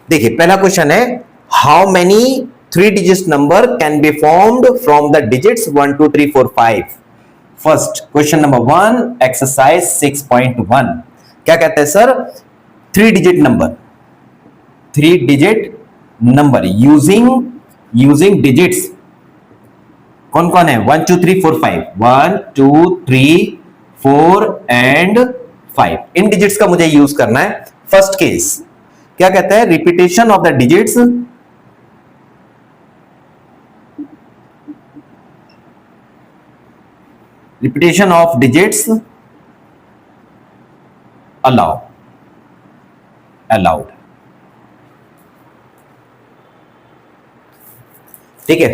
देखिए पहला क्वेश्चन है, how many 3 digit number can be formed from the digits 1 2 3 4 5। First question number 1 exercise 6.1 क्या कहते हैं sir, 3 digit number using digits कौन कौन है, 1 2 3 4 5, 1 2 3 4 एंड 5, इन डिजिट्स का मुझे यूज करना है। फर्स्ट केस क्या कहता है, repetition of the digits allowed. ठीक है,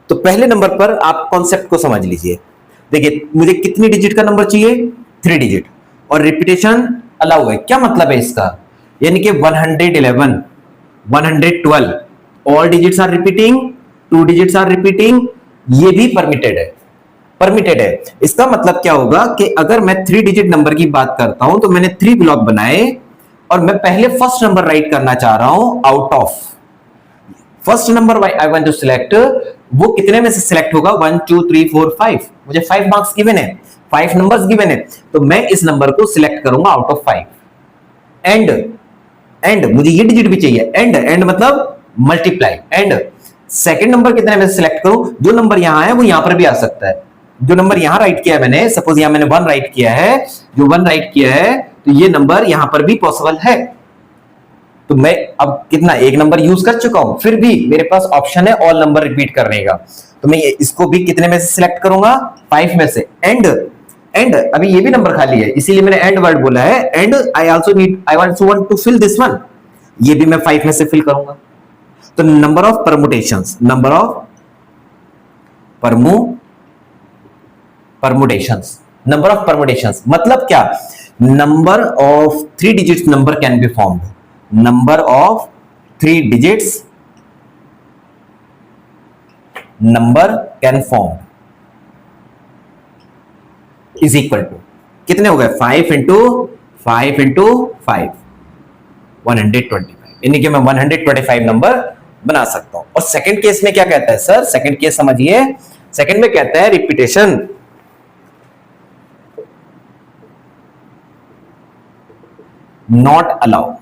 तो पहले नंबर पर आप कॉन्सेप्ट को समझ लीजिए। देखिए मुझे कितनी डिजिट का नंबर चाहिए, 3 डिजिट, और रिपीटेशन अलाउ है। क्या मतलब है इसका, यानी कि 111 112 all digits are repeating, 2 digits are repeating, ये भी परमिटेड है। इसका मतलब क्या होगा कि अगर मैं 3 डिजिट नंबर की बात करता हूं तो मैंने 3 ब्लॉक बनाए और मैं पहले फर्स्ट नंबर राइट करना चाह रहा हूं out of first number I want to select, वो कितने में से सिलेक्ट होगा, 1 2 3 4 5, मुझे 5 मार्क्स गिवन है, 5 नंबर्स गिवन है, तो मैं इस नंबर को सिलेक्ट करूंगा आउट ऑफ 5। एंड मुझे ये डिजिट भी चाहिए, एंड मतलब मल्टीप्लाई, एंड सेकंड नंबर कितने में से सिलेक्ट करूं, जो नंबर यहां है वो यहां पर भी आ सकता है। जो नंबर यहां राइट किया है मैंने, सपोज यहां मैंने 1 राइट किया है, जो 1 राइट किया है तो ये नंबर यहां पर भी पॉसिबल है। तो मैं अब कितना, एक नंबर यूज कर चुका हूं, फिर भी मेरे पास ऑप्शन है ऑल नंबर रिपीट करने का, तो मैं इसको भी कितने में से सिलेक्ट करूंगा, 5 में से। एंड अभी ये भी नंबर खाली है, इसीलिए मैंने एंड वर्ड बोला है, and I want to fill this one, ये भी मैं 5 में से फिल करूंगा। तो नंबर ऑफ परमुटेशंस मतलब क्या, number of 3 digits number can be formed, number of 3 digits number can form is equal to कितने हो गए, 5 इंटू 5 इंटू 5 125, यानी कि मैं 125 नंबर बना सकता हूं। और सेकंड केस में क्या कहता है सर, सेकंड केस समझिए, सेकंड में कहता है रिपीटेशन नॉट अलाउड।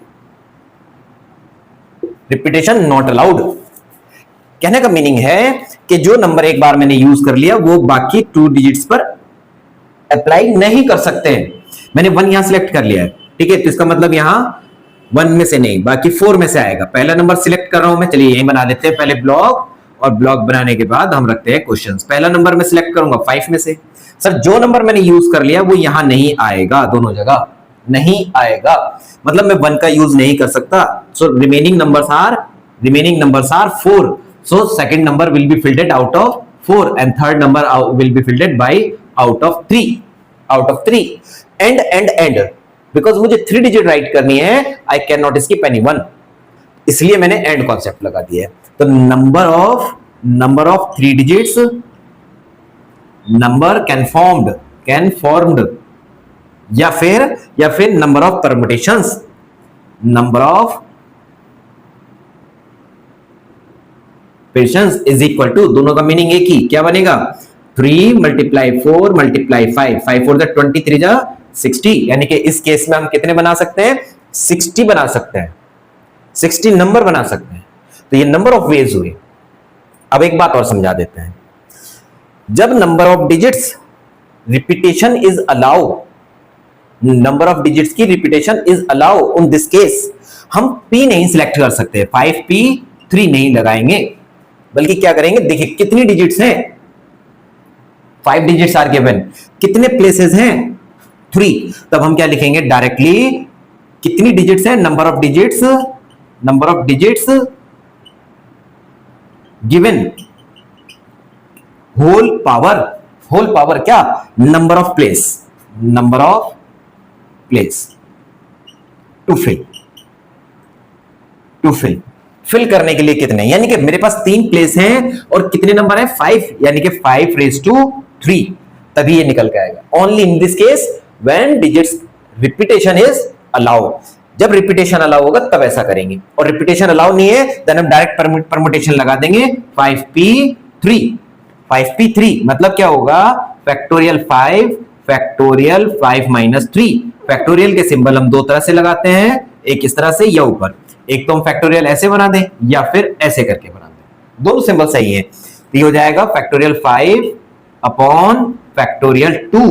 कहने का मीनिंग है कि जो नंबर एक बार मैंने यूज कर लिया वो बाकी 2 डिजिट्स पर अप्लाई नहीं कर सकते हैं। मैंने 1 यहां सिलेक्ट कर लिया है, ठीक है, तो इसका मतलब यहां 1 में से नहीं बाकी 4 में से आएगा। पहला नंबर सिलेक्ट कर रहा हूं मैं, चलिए यही बना देते हैं पहले ब्लॉक, और ब्लॉक बनाने के बाद हम रखते हैं क्वेश्चंस। पहला नंबर मैं सिलेक्ट करूंगा 5 में से, सर जो नंबर मैंने यूज कर लिया वो यहां नहीं आएगा, दोनों जगह नहीं आएगा, मतलब मैं 1 का यूज नहीं कर सकता। So remaining numbers are 4, so second number will be filled out of 4 and third number will be filled by out of 3 and because मुझे 3 डिजिट राइट करनी है, I can not skip any one, इसलिए मैंने and concept लगा दिया है। तो number of 3 digits number can formed, या फिर number of permutations is equal to, दोनों का मीनिंग एक ही, क्या बनेगा, 3 मल्टीप्लाई 4 मल्टीप्लाई 5, 5 4 23 जा 60, यानी कि इस केस में हम कितने बना सकते हैं, 60 बना सकते हैं, 60 नंबर बना सकते हैं। तो ये नंबर ऑफ वेज हुए। अब एक बात और समझा देते हैं, जब number of digits repetition is allow, number of digits की repetition is allow, in this case हम P नहीं सिलेक्ट कर सकते, 5P3 नहीं लगाएंगे, बल्कि क्या करेंगे, देखिए कितनी डिजिट्स हैं, 5 डिजिट्स आर गिवन, कितने प्लेसेस हैं, 3, तब हम क्या लिखेंगे डायरेक्टली, कितनी डिजिट्स हैं, number of digits given whole power क्या, number of place to fill करने के लिए कितने, यानी कि मेरे पास 3 प्लेस हैं और कितने नंबर है, 5, यानी कि 5⁻3, तभी ये निकल के आएगा। Only in this case when digits repetition is allowed. जब रिपीटेशन अलाउ होगा तब ऐसा करेंगे, और रिपीटेशन अलाउ नहीं है देन हम डायरेक्ट परमुटेशन लगा देंगे 5p3। 5p3 मतलब क्या होगा, फैक्टोरियल 5 माइनस 3। फैक्टोरियल के सिंबल हम दो तरह से लगाते हैं, एक इस तरह से या ऊपर। एक तो हम फैक्टोरियल ऐसे बना दें या फिर ऐसे करके बना दें, दोनों सिंबल सही है। तो ये हो जाएगा फैक्टोरियल 5 अपॉन फैक्टोरियल 2।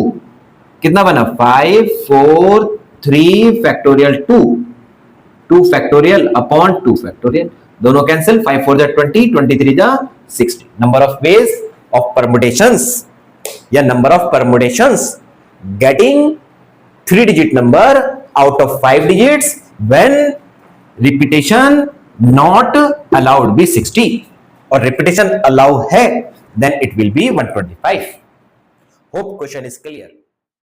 कितना बना, 5 4 3 फैक्टोरियल 2 फैक्टोरियल अपॉन 2 फैक्टोरियल, दोनों cancel, 5 4 20, 23 60। Number of ways of permutations या number of permutations getting 3 digit number out of 5 digits when repetition not allowed be 60 और रिपीटेशन अलाउ है then it will be 125। Hope question is clear.